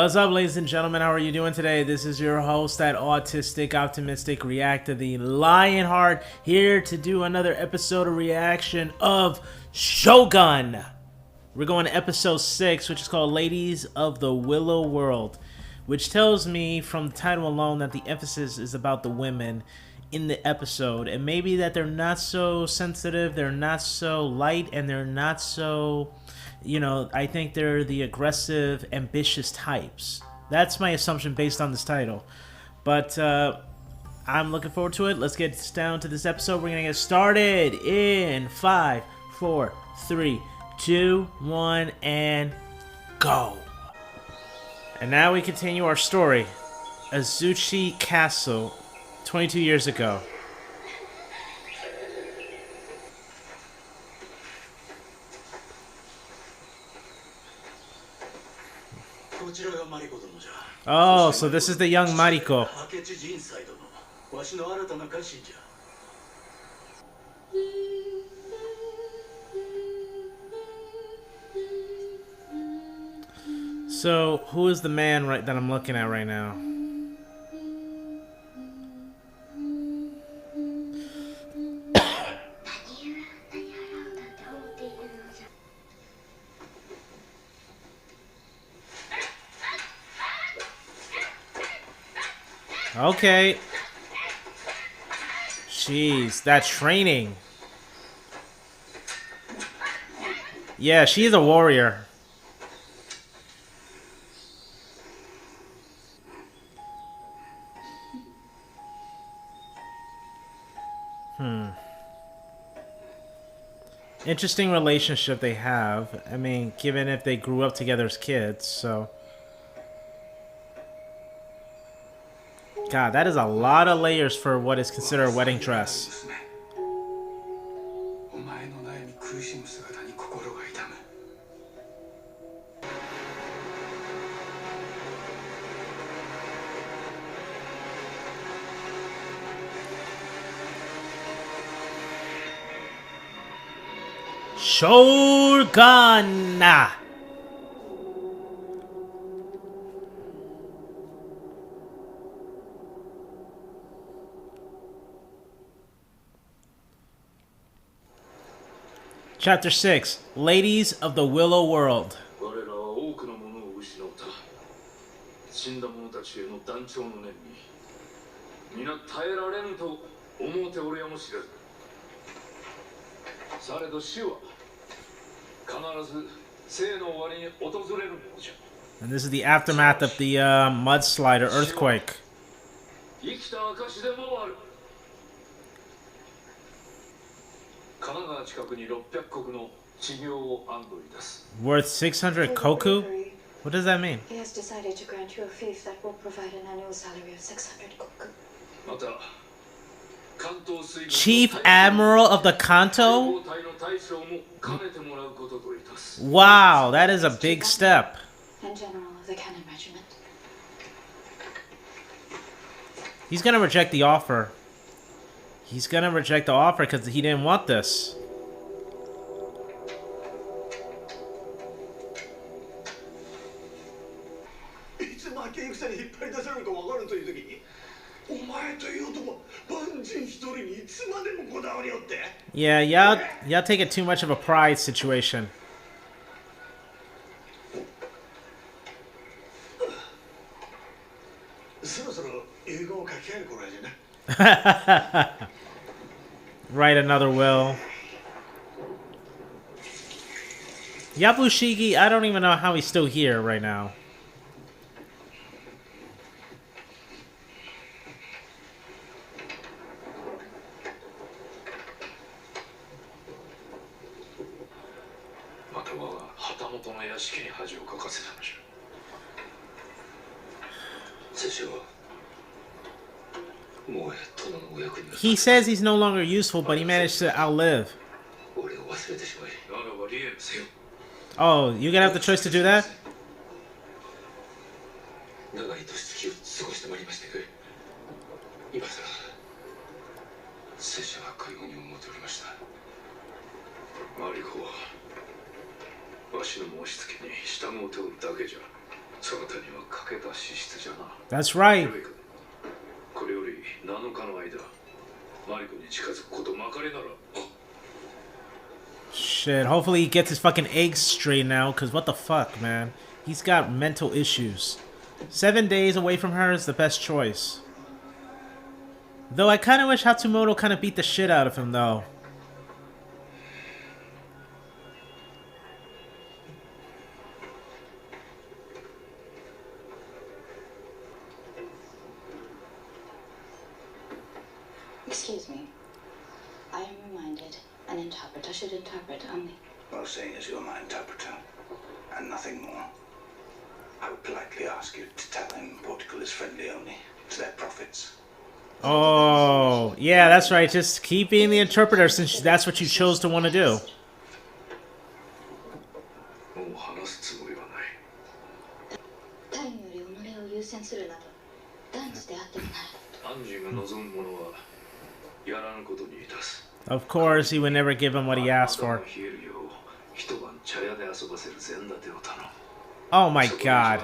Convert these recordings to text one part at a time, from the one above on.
What's up, ladies and gentlemen? How are you doing today? This is your host, that autistic, optimistic Reactor, the Lionheart, here to do another episode of reaction of Shogun. We're going to episode 6, which is called Ladies of the Willow World, which tells me from the title alone that the emphasis is about the women in the episode, and maybe that they're not so sensitive, they're not so light, and they're not so... You know, I think they're the aggressive, ambitious types. That's my assumption based on this title. But I'm looking forward to it. Let's get down to this episode. We're going to get started in 5, 4, 3, 2, 1, and go. And now we continue our story. Azuchi Castle, 22 years ago. Oh, so this is the young Mariko. So, who is the man that I'm looking at right now? Okay. Jeez, that training. Yeah, she's a warrior. Interesting relationship they have. I mean, given if they grew up together as kids, so... God, that is a lot of layers for what is considered a wedding dress. Shogun! Chapter 6, Ladies of the Willow World. And this is the aftermath of the mudslide or earthquake. Worth 600 koku? What does that mean? He has decided to grant you a fief that will provide an annual salary of 600 koku. Chief Admiral of the Kanto? Wow, that is a big step. And General of the Cannon Regiment. He's gonna reject the offer. He's gonna reject the offer because he didn't want this. Yeah, y'all take it too much of a pride situation. Write another will. Yabushiki, I don't even know how he's still here right now. He says he's no longer useful, but he managed to outlive. Oh, you gonna have the choice to do that? That's right. Shit, hopefully he gets his fucking eggs straight now, because what the fuck, man? He's got mental issues. 7 days away from her is the best choice. Though I kind of wish Hatsumoto kind of beat the shit out of him, though. Excuse me. I am reminded an interpreter should interpret only. Well, seeing as you're my interpreter, and nothing more, I would politely ask you to tell him Portugal is friendly only to their profits. Oh, yeah, that's right. Just keep being the interpreter since that's what you chose to want to do. Of course, he would never give him what he asked for. Oh my god.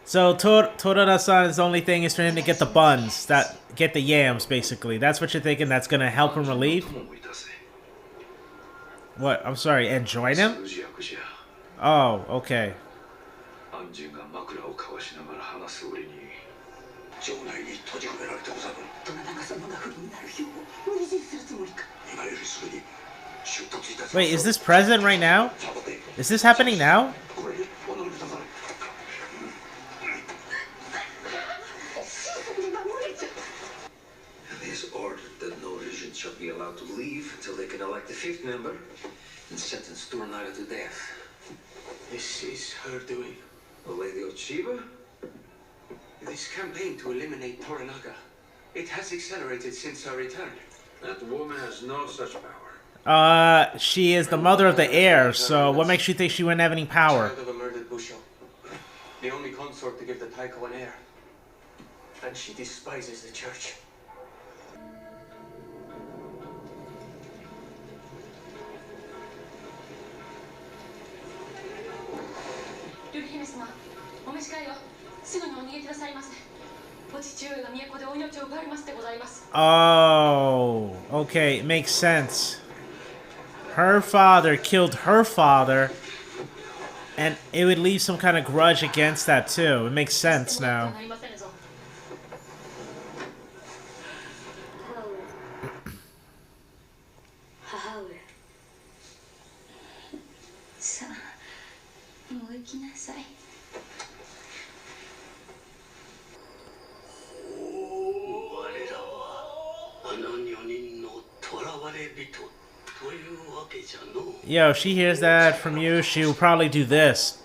So Torada-san's only thing is for him to get the buns, get the yams, basically. That's what you're thinking that's gonna help him relieve? What? I'm sorry, and join him? Oh, okay. Wait, is this present right now? Is this happening now? It is ordered that no regent shall be allowed to leave until they can elect a 5th member and sentence Toranaga to death. This is her doing. The Lady Ochiba? This campaign to eliminate Toranaga, it has accelerated since her return. That woman has no such power. She is the mother of the heir, so what makes you think she wouldn't have any power? Child of a murdered Busho. The only consort to give the Taiko an heir. And she despises the church. Oh, okay, it makes sense. Her father killed her father, and it would leave some kind of grudge against that too. It makes sense now. Yo, if she hears that from you, she'll probably do this.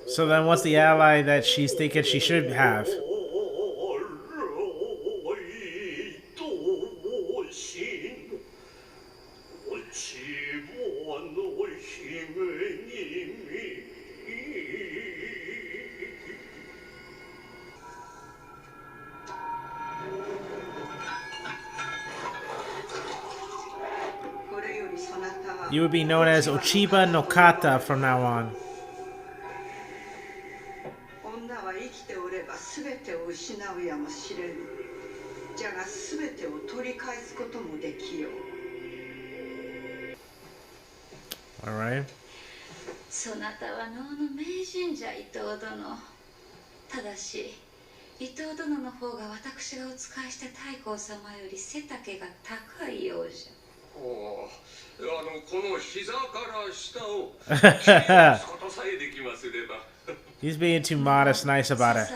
So then what's the ally that she's thinking she should have? You would be known as Ochiba no Kata from now on. Alright. そなたは能の名人じゃ伊藤殿。ただし伊藤殿の方が私がお仕えした太閤様より背丈が高いようじゃ。この膝から下を切り落とすことさえできますれば。He's being too modest, nice about it.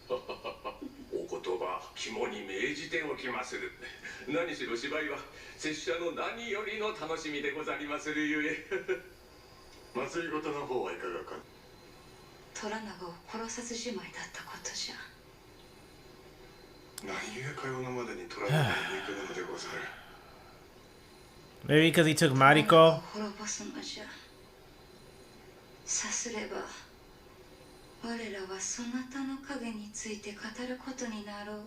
お言葉肝に銘じておきまする。何しろ芝居は拙者の何よりの楽しみでござりまするゆえ。祭りごとの方はいかがか。虎長を殺さずじまいだったことじゃ。何故かよのまでに虎長に行くのでござる。Maybe because he took Mariko. 滅ぼすのじゃ。さすれば我らはそなたの影について語ることになろう。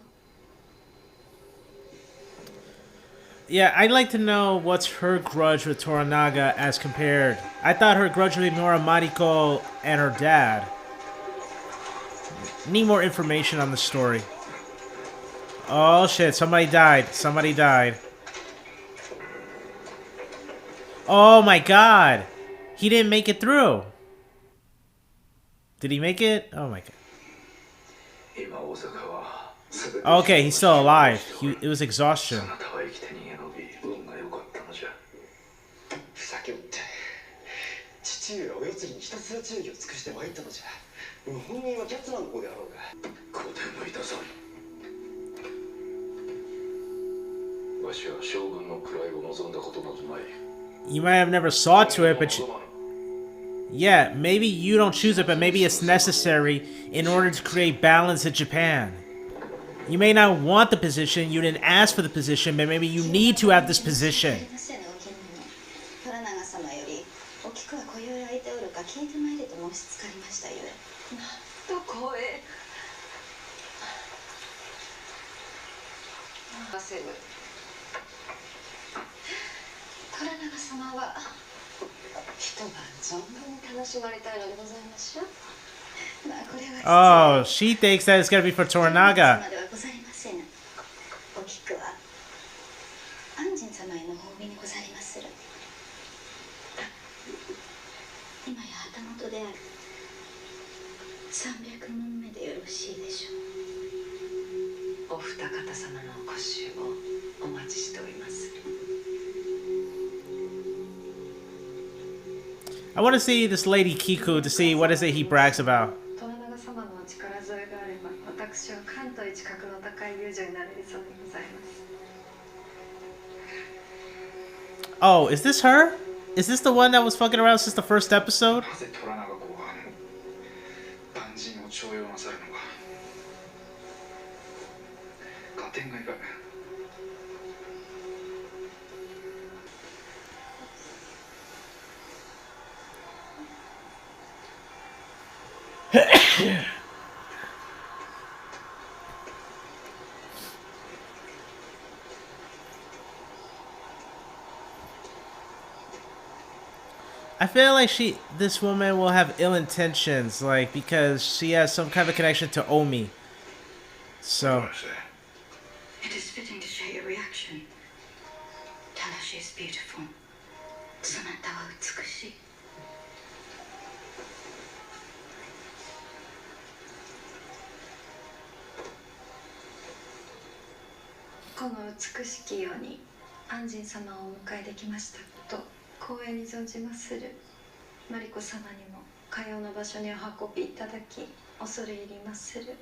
Yeah, I'd like to know what's her grudge with Toranaga as compared. I thought her grudge would be more on Mariko and her dad. Need more information on the story. Oh shit, somebody died. Somebody died. Oh my god. He didn't make it through. Did he make it? Oh my god. Okay, he's still alive. It was exhaustion. 父上はお世継ぎにひたすら忠義を尽くして参ったのじゃ。本人はキャツマンの子であろうが。御殿のいたさん。わしは将軍の位を望んだことなどない。You might have never saw to it, but yeah, maybe you don't choose it, but maybe it's necessary in order to create balance in Japan. You may not want the position, you didn't ask for the position, but maybe you need to have this position. 虎長様よりお菊は今宵空いておるか聞いてまいれと申しつかりましたゆえ。なんと光栄。焦る。虎長様は一晩存分に楽しまれたいのでございましょう。まあこれは Oh, she thinks that it's gonna be for Toranaga. 様ではございませぬ。お菊は安仁様への褒美にござりまする。今や旗本である300問目でよろしいでしょう。お二方様のお越しをお待ちしております。I want to see this lady Kiku to see what is it he brags about. 虎長様のお力添えがあれば、私は関東一格の高い遊女になれるそうでございます。Oh, is this her? Is this the one that was fucking around since the first episode? なぜ虎長公は万人を徴用なさるのか。合点がいかぬ。I feel like this woman will have ill intentions, like, because she has some kind of connection to Omi. So. It is fitting to share your reaction. Tadashi is beautiful. そなたは美しい。この美しきように安仁様をお迎えできましたこと光栄に存じまする。マリコ様にもかような場所にお運びいただき恐れ入りまする。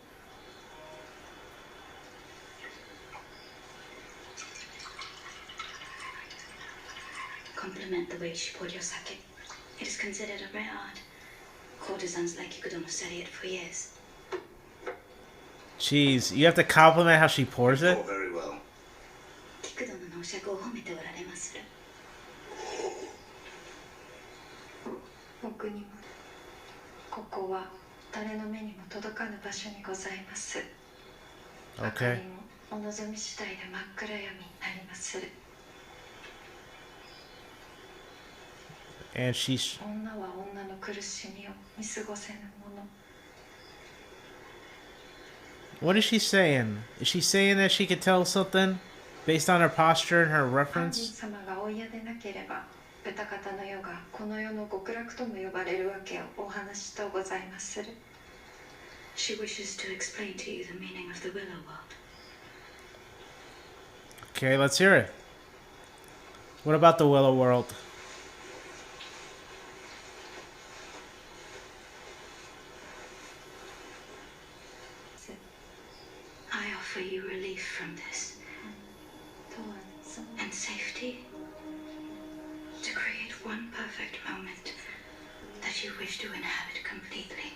Compliment the way she poured your sake. It is considered a rare art. Courtesans like Ikudono study it for years. Jeez, you have to compliment how she pours it? Oh, very well. 菊殿のお酌を褒めておられまする。僕にもここは誰の目にも届かぬ場所にございます。明か Okay. りもお望み次第で真っ暗闇になりまする。 And she's. 女は女の苦しみを見過ごせぬもの。 What is she saying? Is she saying that she could tell something based on her posture and her 安 reference? 仁様がお嫌でなければ豚方の世がこの世の極楽とも呼ばれるわけをお話とございまする。 She wishes to explain to you the meaning of the Willow world. Okay, let's hear it. What about the Willow world? I offer you relief from this とはその and safety to create one perfect moment that you wish to inhabit completely.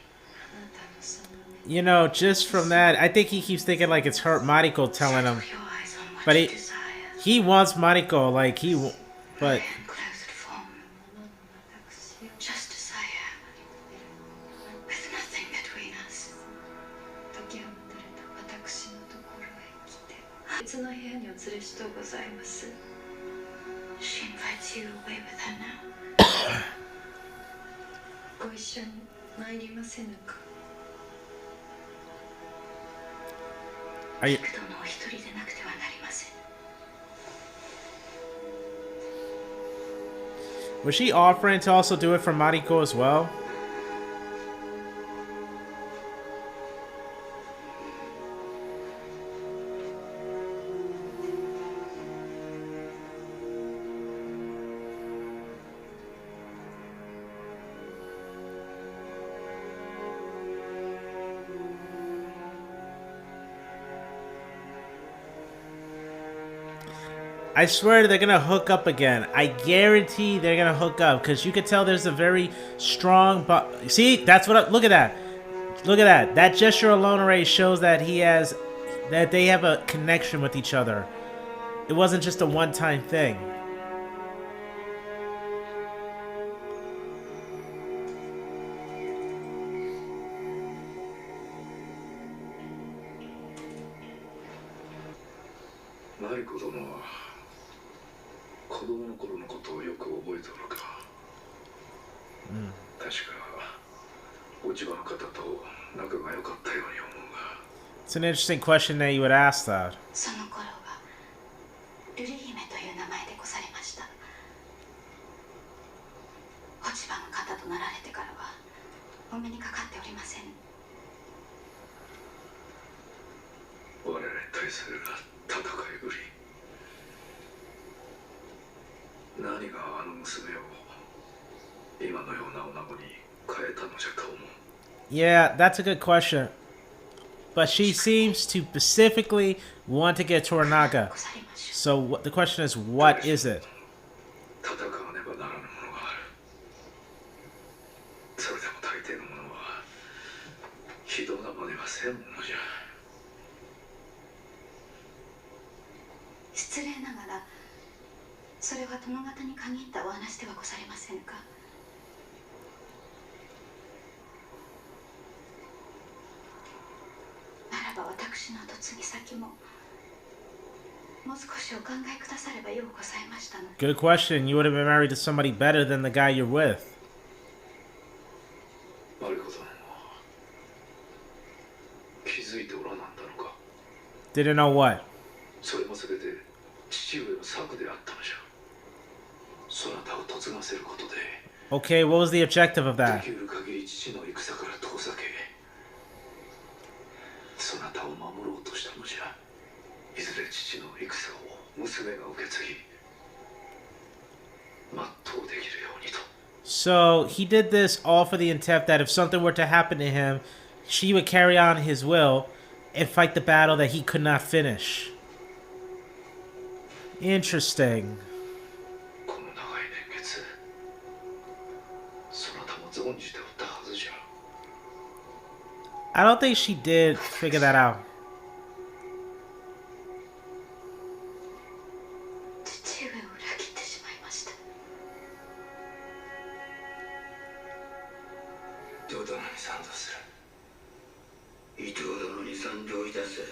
You know, just from that, I think he keeps thinking like it's her Mariko telling him. Your eyes on what But you desire. he wants Mariko, like but In closed form. Just desire. With nothing between us. 解き放たれた私のところへ来て別の部屋にお連れしとうございます。 She invites you away with her now. ご一緒に参りませぬか。 are you, 幾度のお一人でなくてはなりません。 was she offering to also do it for Mariko as well? I swear they're gonna hook up again. I guarantee they're gonna hook up because you could tell there's a very strong. See, that's what. Look at that. Look at that. That gesture alone already shows that that they have a connection with each other. It wasn't just a one-time thing. Mariko 殿は子供の頃のことをよく覚えておるか。確か落ち葉の方と仲が良かったように思うが。 It's an interesting question that you would ask that. その頃は瑠璃姫という名前でござりました。落ち葉の方となられてからはお目にかかっておりません。我々に対する戦いぶり。何があの娘を今のような女子に変えたのじゃと思う。 Yeah, that's a good question. But she seems to specifically want to get Toranaga. ござりましょ So the question is, what is it? 戦わねばならぬものがある。それでも大抵のものは非道な真似はせんものじゃ。う。失礼ながらそれは殿方に限ったお話ではござりませんか。ならば私の嫁ぎ先ももう少しお考えくださればようございましたの。 Good question. You would have been married to somebody better than the guy you're with. マリコ殿も気づいておらなんだのか。 Didn't know what? それもすべて父上の策であったのじゃ。そなたを嫁がせることで Okay, what was the objective of で that? きる限り父の戦から遠ざけそなたを守ろうとしたのじゃ。いずれ父の戦を娘が受け継ぎ全うできるようにと。 So he did this all for the intent that if something were to happen to him, she would carry on his will and fight the battle that he could not finish. Interesting. この長い年月そなたも存じておったはずじゃ。 I don't think she did figure that out. 父上を裏切ってしまいました。伊藤殿に賛同する。伊藤殿に賛同いたせ。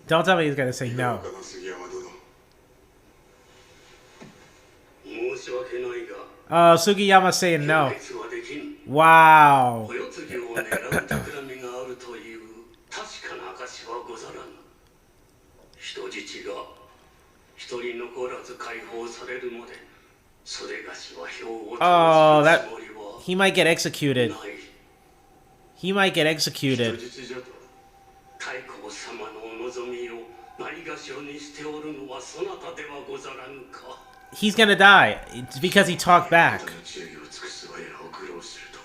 Don't tell me he's gonna say no. 申し訳ないが Oh, Sugiyama saying no. 決はできん。 Wow. お世継ぎを狙う企みがあるという確かな証はござらぬ。人質が一人残らず解放されるまでそれがしは票を Oh, 投 that じるつもりは he might get executed. ない。 He might get 人 executed. 質じゃと太閤様のお望みをないがしろにしておるのはそなたではござらぬか。 He's gonna die. It's because he talked back. 忠義を尽くすわやを苦労するとは。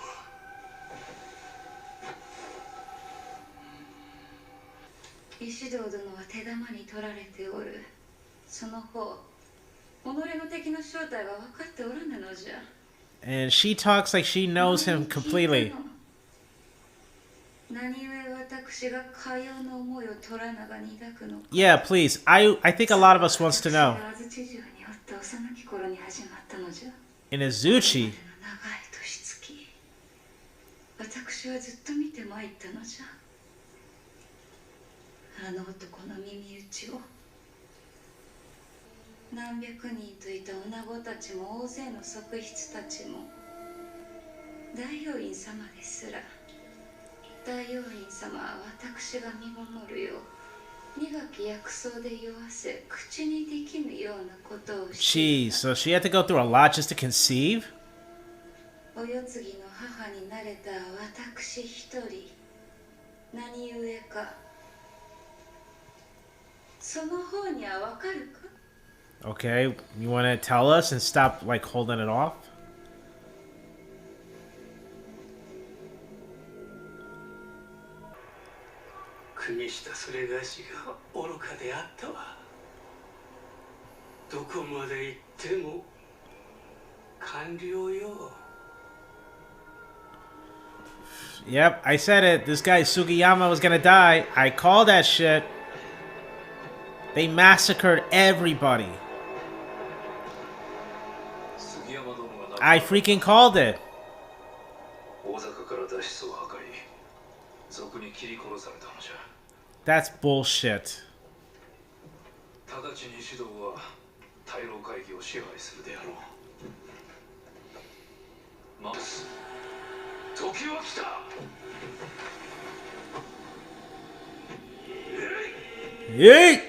石堂殿は手玉に取られておる。その方 And she talks like she knows him completely. Yeah, please. I think a lot of us wants to know. In Azuchi. Jeez, so she had to go through a lot just to conceive? Okay, you want to tell us and stop like holding it off? Yep, I said it. This guy Sugiyama was gonna die. I called that shit. They massacred everybody. I freaking called it. That's bullshit. Yeet!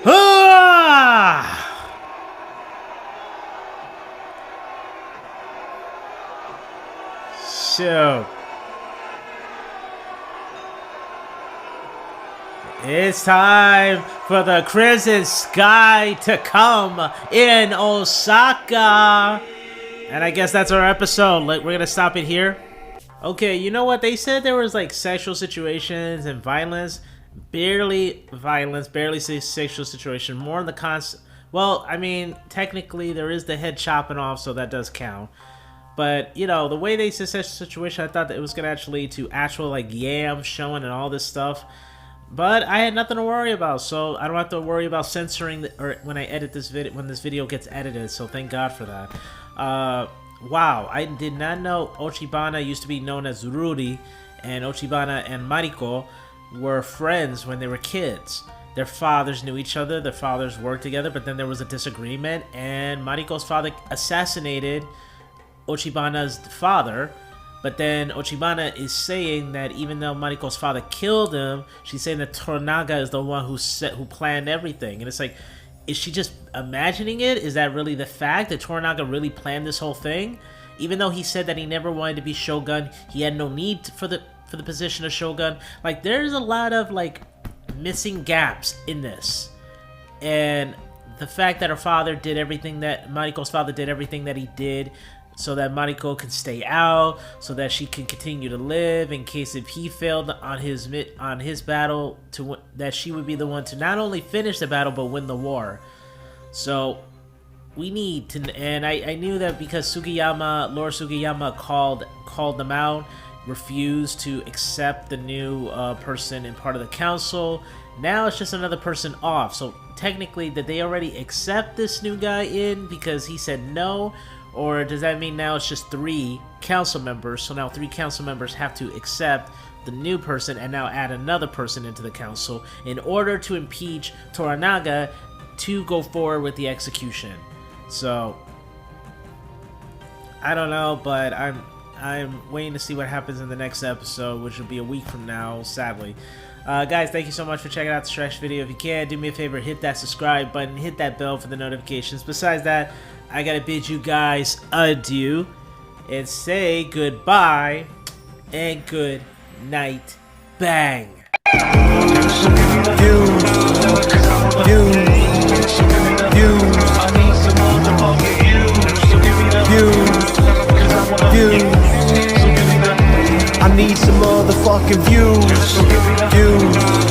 Ah! So it's time for the Crimson Sky to come in Osaka. And I guess that's our episode. Like, we're gonna stop it here. Okay, you know what? They said there was like sexual situations and violence. Barely violence, barely sexual situation. More in the well, I mean, technically there is the head chopping off, so that does count. But, you know, the way they said sexual situation, I thought that it was going to actually lead to actual, like, yams showing and all this stuff. But I had nothing to worry about, so I don't have to worry about censoring or when I edit this video, when this video gets edited, so thank God for that. Wow, I did not know Ochibana used to be known as Ruri, and Ochibana and Mariko were friends when they were kids. Their fathers knew each other, their fathers worked together, but then there was a disagreement, and Mariko's father assassinated Ochibana's father. But then Ochibana is saying that even though Mariko's father killed him, she's saying that Toranaga is the one who planned everything. And it's like, is she just imagining it? Is that really the fact that Toranaga really planned this whole thing? Even though he said that he never wanted to be Shogun, he had no need for the position of Shogun. Like, there's a lot of like missing gaps in this. And the fact that her father did everything that Mariko's father did everything that he did so that Mariko can stay out, so that she can continue to live in case if he failed on his battle, that she would be the one to not only finish the battle but win the war. So we need to, and I knew that because Lord Sugiyama called them out, refused to accept the new person in part of the council. Now it's just another person off. So technically, did they already accept this new guy in because he said no? Or does that mean now it's just 3 council members? So now 3 council members have to accept the new person and now add another person into the council in order to impeach Toranaga to go forward with the execution. So I don't know, but I'm waiting to see what happens in the next episode, which will be a week from now, sadly. Guys, thank you so much for checking out this trash video. If you can, do me a favor, hit that subscribe button, hit that bell for the notifications. Besides that, I gotta bid you guys adieu and say goodbye and good night. Bang. I need some motherfucking views.